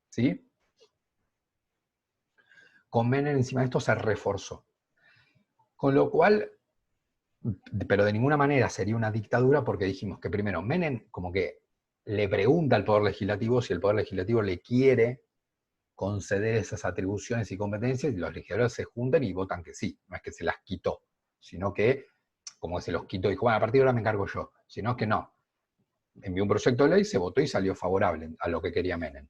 ¿Sí? Con Menem encima de esto se reforzó. Con lo cual, pero de ninguna manera sería una dictadura porque dijimos que primero Menem como que le pregunta al Poder Legislativo si el Poder Legislativo le quiere conceder esas atribuciones y competencias y los legisladores se juntan y votan que sí, no es que se las quitó, sino que como se los quitó y dijo, bueno, a partir de ahora me encargo yo, sino que no, envió un proyecto de ley, se votó y salió favorable a lo que quería Menem.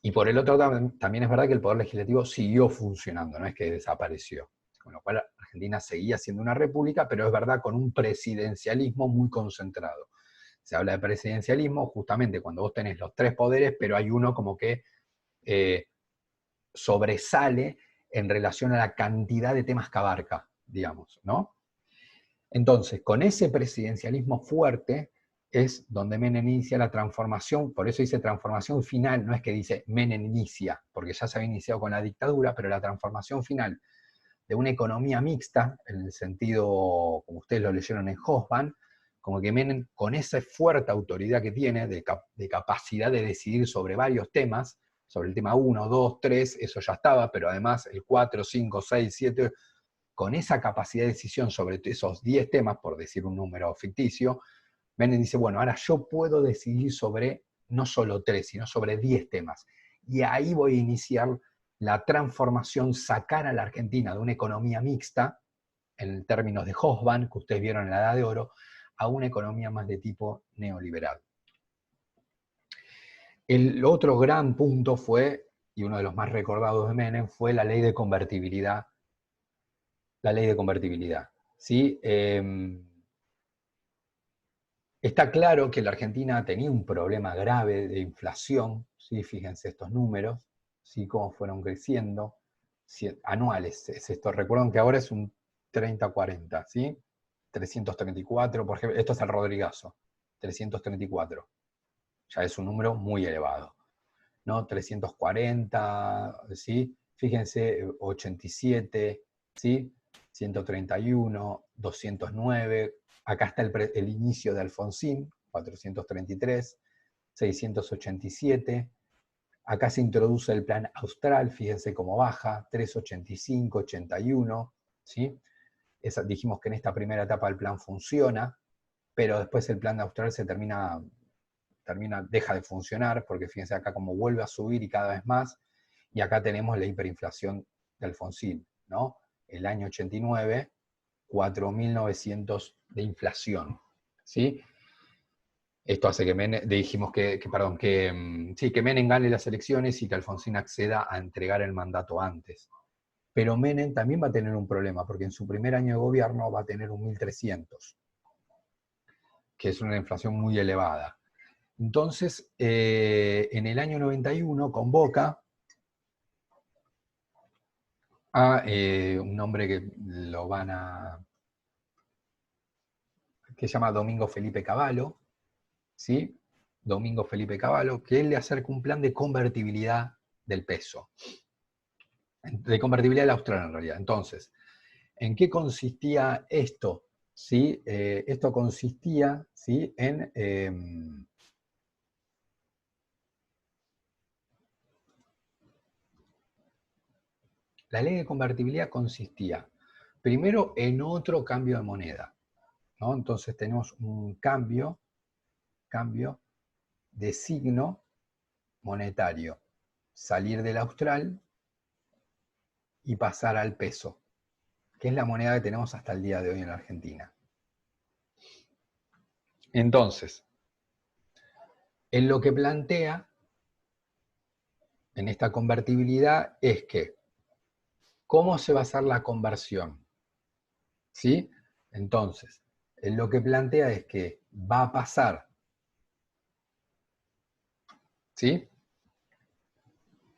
Y por el otro lado, también es verdad que el Poder Legislativo siguió funcionando, no es que desapareció. Con lo cual Argentina seguía siendo una república, pero es verdad con un presidencialismo muy concentrado. Se habla de presidencialismo justamente cuando vos tenés los tres poderes, pero hay uno como que sobresale en relación a la cantidad de temas que abarca, digamos, ¿no? Entonces, con ese presidencialismo fuerte es donde Menem inicia la transformación, por eso dice transformación final, no es que dice Menem inicia, porque ya se había iniciado con la dictadura, pero la transformación final de una economía mixta, en el sentido, como ustedes lo leyeron en Hobsbawm, como que Menem, con esa fuerte autoridad que tiene, de capacidad de decidir sobre varios temas, sobre el tema 1, 2, 3, eso ya estaba, pero además el 4, 5, 6, 7, con esa capacidad de decisión sobre esos 10 temas, por decir un número ficticio, Menem dice, bueno, ahora yo puedo decidir sobre no solo 3, sino sobre 10 temas. Y ahí voy a iniciar la transformación, sacar a la Argentina de una economía mixta, en términos de Hobsbawm, que ustedes vieron en la Edad de Oro, a una economía más de tipo neoliberal. El otro gran punto fue, y uno de los más recordados de Menem, fue la ley de convertibilidad. La ley de convertibilidad, ¿sí? Está claro que la Argentina tenía un problema grave de inflación, ¿sí? Fíjense estos números, ¿sí? Cómo fueron creciendo, anuales es esto. Recuerden que ahora es un 30-40, ¿sí? 334, por ejemplo, esto es el Rodrigazo, 334, ya es un número muy elevado, ¿no? 340, ¿sí? Fíjense, 87, ¿sí? 131, 209, acá está el inicio de Alfonsín, 433, 687, acá se introduce el plan austral, fíjense cómo baja, 385, 81, ¿sí? Dijimos que en esta primera etapa el plan funciona, pero después el plan austral se deja de funcionar, porque fíjense acá cómo vuelve a subir y cada vez más, y acá tenemos la hiperinflación de Alfonsín, ¿no? El año 89, 4.900 de inflación, ¿sí? Esto hace que Menem, dijimos que Menem gane las elecciones y que Alfonsín acceda a entregar el mandato antes. Pero Menem también va a tener un problema, porque en su primer año de gobierno va a tener un 1.300, que es una inflación muy elevada. Entonces, en el año 91 convoca a un hombre que se llama Domingo Felipe Cavallo, ¿sí? Domingo Felipe Cavallo, que él le acerca un plan de convertibilidad del peso, de convertibilidad del austral en realidad. Entonces, ¿en qué consistía esto? ¿Sí? Esto consistía, ¿sí? La ley de convertibilidad consistía, primero, en otro cambio de moneda, ¿no? Entonces tenemos un cambio de signo monetario, salir del austral y pasar al peso, que es la moneda que tenemos hasta el día de hoy en la Argentina. Entonces, en lo que plantea en esta convertibilidad es que, ¿cómo se va a hacer la conversión? ¿Sí? Entonces, en lo que plantea es que va a pasar, ¿sí?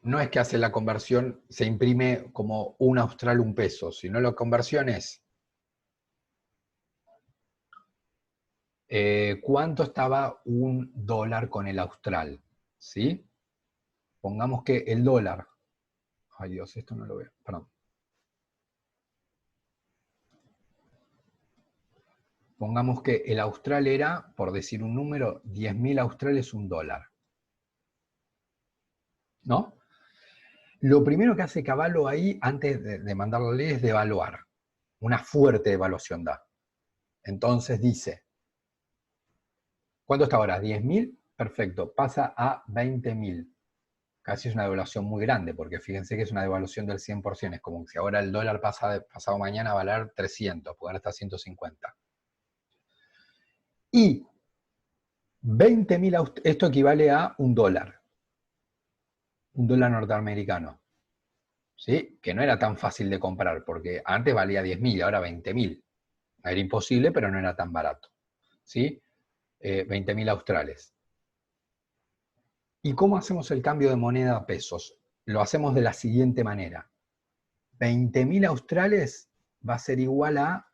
No es que hace la conversión, se imprime como un austral un peso, sino la conversión es ¿cuánto estaba un dólar con el austral? ¿Sí? Pongamos que el dólar, ay Dios, esto no lo veo, perdón. Pongamos que el austral era, por decir un número, 10.000 australes un dólar, ¿no? Lo primero que hace Cavallo ahí, antes de mandar la ley, es devaluar. Una fuerte devaluación da. Entonces dice, ¿cuánto está ahora? 10.000, perfecto, pasa a 20.000. Casi es una devaluación muy grande, porque fíjense que es una devaluación del 100%, es como si ahora el dólar pasado mañana a valer 300, porque ahora está 150. Y 20.000, esto equivale a un dólar norteamericano, ¿sí? Que no era tan fácil de comprar, porque antes valía 10.000, ahora 20.000. Era imposible, pero no era tan barato, ¿sí? 20.000 australes. ¿Y cómo hacemos el cambio de moneda a pesos? Lo hacemos de la siguiente manera. 20.000 australes va a ser igual a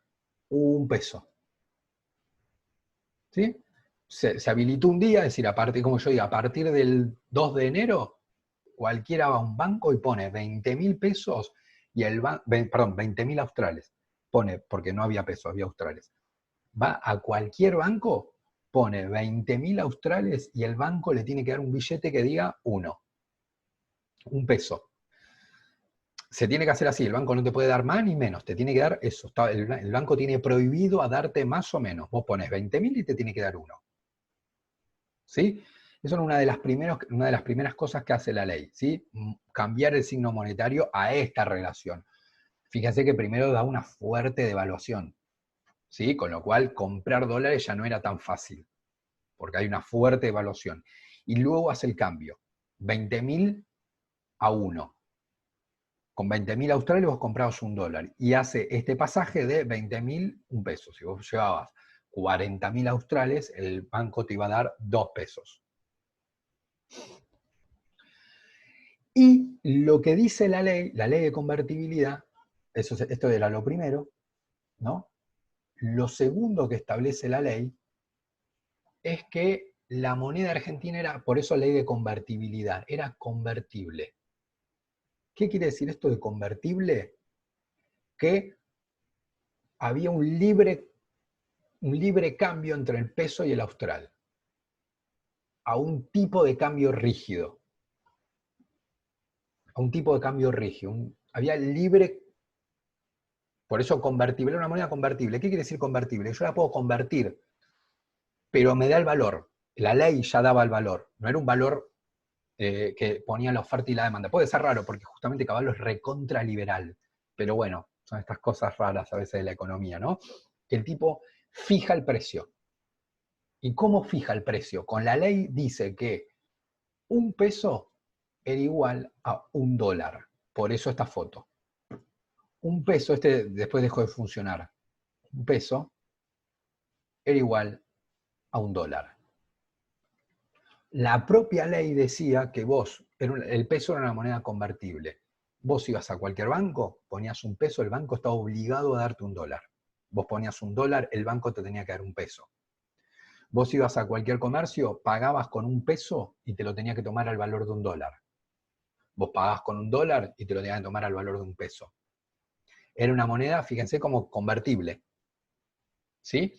un peso. ¿Sí? Se habilitó un día, es decir, como yo digo, a partir del 2 de enero, cualquiera va a un banco y pone 20.000 pesos y perdón, 20.000 australes. Pone, porque no había pesos, había australes. Va a cualquier banco, pone 20.000 australes y el banco le tiene que dar un billete que diga 1, un peso. Se tiene que hacer así, el banco no te puede dar más ni menos, te tiene que dar eso. El banco tiene prohibido a darte más o menos. Vos pones 20.000 y te tiene que dar 1. ¿Sí? Eso es una de las primeras cosas que hace la ley, ¿sí? Cambiar el signo monetario a esta relación. Fíjense que primero da una fuerte devaluación, ¿sí? Con lo cual comprar dólares ya no era tan fácil, porque hay una fuerte devaluación. Y luego hace el cambio, 20.000 a 1. Con 20.000 australes vos comprabas un dólar y hace este pasaje de 20.000 un peso. Si vos llevabas 40.000 australes, el banco te iba a dar 2 pesos. Y lo que dice la ley de convertibilidad, esto era lo primero, ¿no? Lo segundo que establece la ley es que la moneda argentina era, por eso ley de convertibilidad, era convertible. ¿Qué quiere decir esto de convertible? Que había un libre cambio entre el peso y el austral, a un tipo de cambio rígido. Había libre. Por eso convertible, una moneda convertible. ¿Qué quiere decir convertible? Yo la puedo convertir, pero me da el valor. La ley ya daba el valor. No era un valor que ponía la oferta y la demanda. Puede ser raro, porque justamente Caballo es recontraliberal. Pero bueno, son estas cosas raras a veces de la economía, ¿no? Que el tipo fija el precio. ¿Y cómo fija el precio? Con la ley dice que un peso era igual a un dólar. Por eso esta foto. Un peso, después dejó de funcionar. Un peso era igual a un dólar. La propia ley decía que el peso era una moneda convertible. Vos ibas a cualquier banco, ponías un peso, el banco estaba obligado a darte un dólar. Vos ponías un dólar, el banco te tenía que dar un peso. Vos ibas a cualquier comercio, pagabas con un peso y te lo tenía que tomar al valor de un dólar. Vos pagabas con un dólar y te lo tenían que tomar al valor de un peso. Era una moneda, fíjense, como convertible. ¿Sí?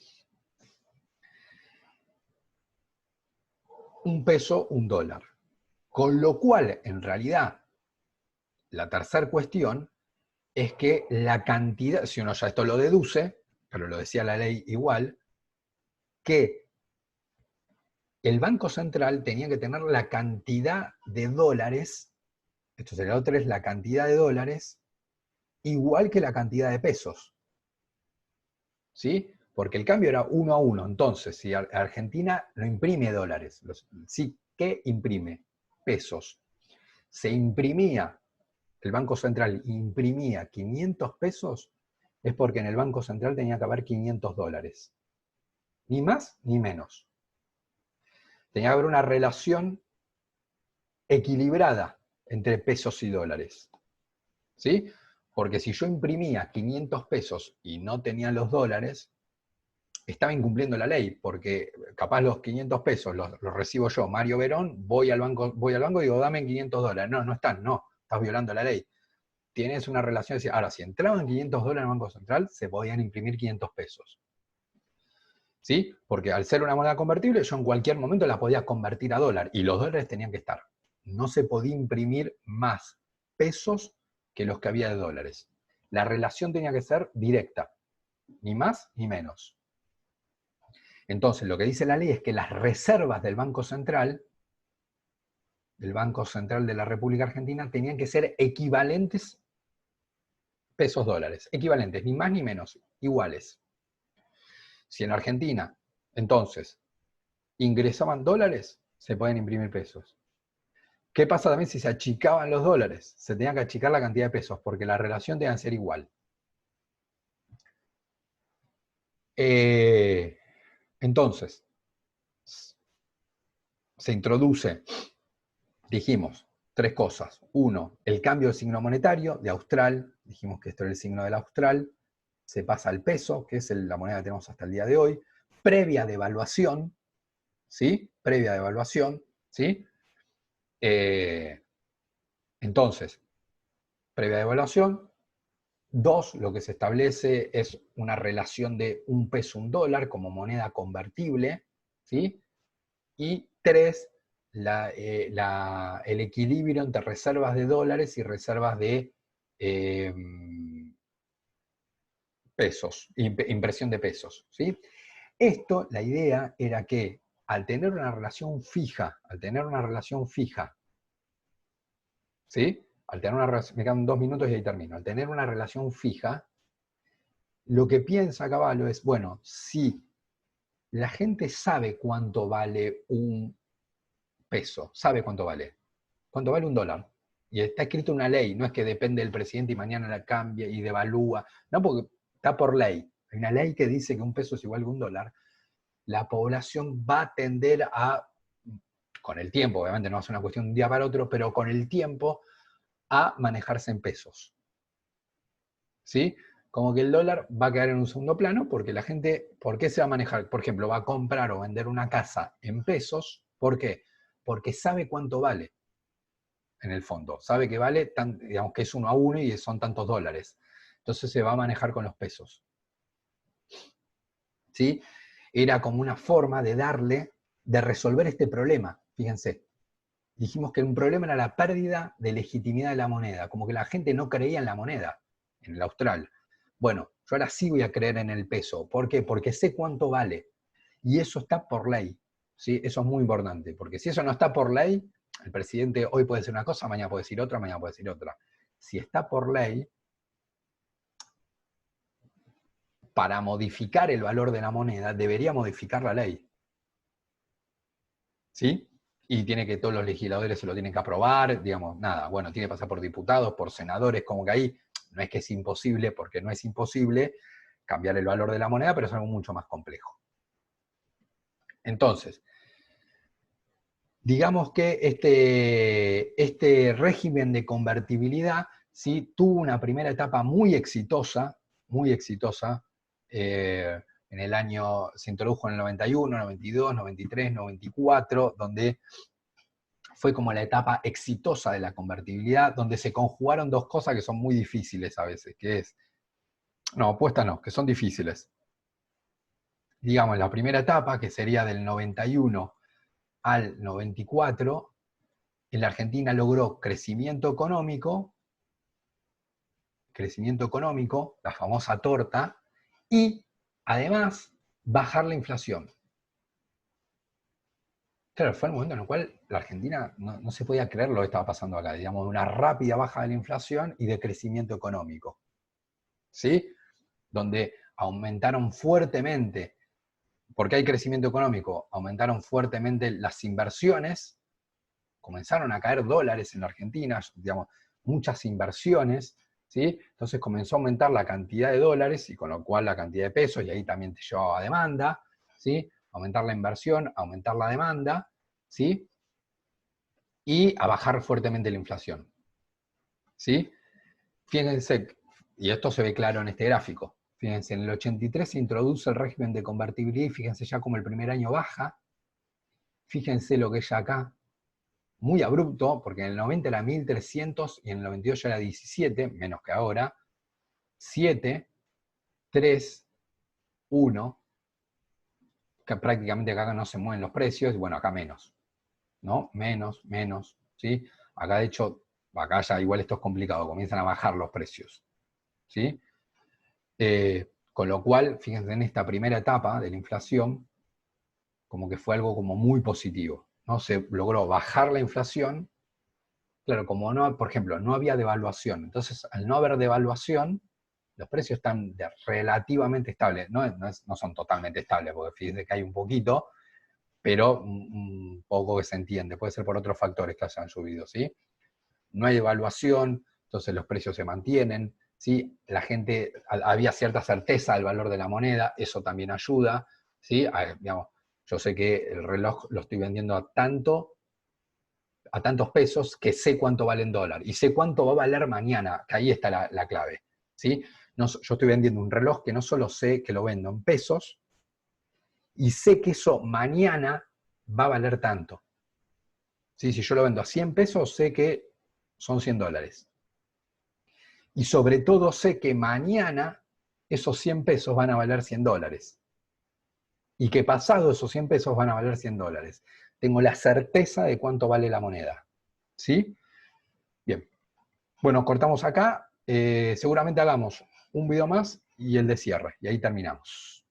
Un peso, un dólar. Con lo cual, en realidad, la tercera cuestión es que la cantidad, si uno ya esto lo deduce, pero lo decía la ley igual, que el Banco Central tenía que tener la cantidad de dólares, esto sería lo 3, la cantidad de dólares, igual que la cantidad de pesos. ¿Sí? Porque el cambio era 1 a 1. Entonces, si Argentina no imprime dólares, sí que imprime pesos. Se imprimía, el Banco Central imprimía 500 pesos, es porque en el Banco Central tenía que haber 500 dólares. Ni más ni menos. Tenía que haber una relación equilibrada entre pesos y dólares. ¿Sí? Porque si yo imprimía 500 pesos y no tenía los dólares, estaba incumpliendo la ley, porque capaz los 500 pesos los recibo yo, Mario Verón, voy al banco y digo, dame 500 dólares. No, no están, no, estás violando la ley. Tienes una relación, ahora, si entraban 500 dólares en el Banco Central, se podían imprimir 500 pesos. ¿Sí? Porque al ser una moneda convertible, yo en cualquier momento la podía convertir a dólar, y los dólares tenían que estar. No se podía imprimir más pesos que los que había de dólares. La relación tenía que ser directa, ni más ni menos. Entonces, lo que dice la ley es que las reservas del Banco Central de la República Argentina, tenían que ser equivalentes pesos dólares. Equivalentes, ni más ni menos, iguales. Si en Argentina, entonces, ingresaban dólares, se pueden imprimir pesos. ¿Qué pasa también si se achicaban los dólares? Se tenía que achicar la cantidad de pesos, porque la relación tenía que ser igual. Entonces, se introduce, dijimos, 3 cosas. 1, el cambio de signo monetario de austral, dijimos que esto era el signo del austral. se pasa al peso, que es la moneda que tenemos hasta el día de hoy, previa devaluación, ¿sí? Previa devaluación, ¿sí? Entonces, previa devaluación. 2, lo que se establece es una relación de un peso, un dólar como moneda convertible, ¿sí? Y 3, el equilibrio entre reservas de dólares y reservas de pesos, impresión de pesos, ¿sí? Esto, la idea era que al tener una relación fija, ¿sí? Al tener una relación, me quedan 2 minutos y ahí termino. Al tener una relación fija, lo que piensa Cavallo es, bueno, si la gente sabe cuánto vale un peso, sabe cuánto vale un dólar, y está escrito una ley, no es que depende del presidente y mañana la cambia y devalúa, no, porque está por ley. Hay una ley que dice que un peso es igual que un dólar. La población va a tender a, con el tiempo, obviamente no es una cuestión de un día para otro, pero con el tiempo, a manejarse en pesos. ¿Sí? Como que el dólar va a quedar en un segundo plano porque la gente, ¿por qué se va a manejar? Por ejemplo, va a comprar o vender una casa en pesos. ¿Por qué? Porque sabe cuánto vale, en el fondo. Sabe que vale, digamos que es 1 a 1 y son tantos dólares. Entonces se va a manejar con los pesos. ¿Sí? Era como una forma de resolver este problema. Fíjense, dijimos que un problema era la pérdida de legitimidad de la moneda, como que la gente no creía en la moneda, en el austral. Bueno, yo ahora sí voy a creer en el peso. ¿Por qué? Porque sé cuánto vale. Y eso está por ley. ¿Sí? Eso es muy importante, porque si eso no está por ley, el presidente hoy puede decir una cosa, mañana puede decir otra, mañana puede decir otra. Si está por ley, para modificar el valor de la moneda, debería modificar la ley. ¿Sí? Y tiene que todos los legisladores se lo tienen que aprobar, digamos, nada, bueno, tiene que pasar por diputados, por senadores, como que ahí no es que es imposible, porque no es imposible cambiar el valor de la moneda, pero es algo mucho más complejo. Entonces, digamos que este régimen de convertibilidad, ¿sí? Tuvo una primera etapa muy exitosa, en el año, se introdujo en el 91, 92, 93, 94, donde fue como la etapa exitosa de la convertibilidad, donde se conjugaron 2 cosas que son muy difíciles a veces, que es, no, opuestas no, que son difíciles. Digamos, la primera etapa, que sería del 91 al 94, en la Argentina logró crecimiento económico, la famosa torta, y además bajar la inflación. Claro, fue el momento en el cual la Argentina no se podía creer lo que estaba pasando acá, digamos, de una rápida baja de la inflación y de crecimiento económico, ¿sí? Donde aumentaron fuertemente, porque hay crecimiento económico, aumentaron fuertemente las inversiones, comenzaron a caer dólares en la Argentina, digamos, muchas inversiones, ¿sí? Entonces comenzó a aumentar la cantidad de dólares y con lo cual la cantidad de pesos, y ahí también te llevaba a demanda, ¿sí? Aumentar la inversión, aumentar la demanda, ¿sí? Y a bajar fuertemente la inflación, ¿sí? Fíjense, y esto se ve claro en este gráfico, fíjense, en el 83 se introduce el régimen de convertibilidad y fíjense ya como el primer año baja, fíjense lo que es ya acá, muy abrupto, porque en el 90 era 1300 y en el 92 ya era 17, menos que ahora, 7, 3, 1, que prácticamente acá no se mueven los precios, y bueno, acá menos, ¿no? Menos, ¿sí? Acá de hecho, acá ya igual esto es complicado, comienzan a bajar los precios, ¿sí? Con lo cual, fíjense, en esta primera etapa de la inflación, como que fue algo como muy positivo, ¿no? Se logró bajar la inflación, claro, como no, por ejemplo, no había devaluación, entonces al no haber devaluación, los precios están relativamente estables, no son totalmente estables, porque fíjense que hay un poquito, pero un poco que se entiende, puede ser por otros factores que hayan subido, ¿sí? No hay devaluación, entonces los precios se mantienen, ¿sí? La gente, había cierta certeza del valor de la moneda, eso también ayuda, ¿sí? Digamos, yo sé que el reloj lo estoy vendiendo a tantos pesos que sé cuánto vale en dólar y sé cuánto va a valer mañana, que ahí está la clave, ¿sí? yo estoy vendiendo un reloj que no solo sé que lo vendo en pesos, y sé que eso mañana va a valer tanto. ¿Sí? Si yo lo vendo a 100 pesos, sé que son $100. Y sobre todo sé que mañana esos 100 pesos van a valer $100. Y que pasado esos 100 pesos van a valer $100. Tengo la certeza de cuánto vale la moneda. ¿Sí? Bien. Bueno, cortamos acá. Seguramente hagamos un video más y el de cierre. Y ahí terminamos.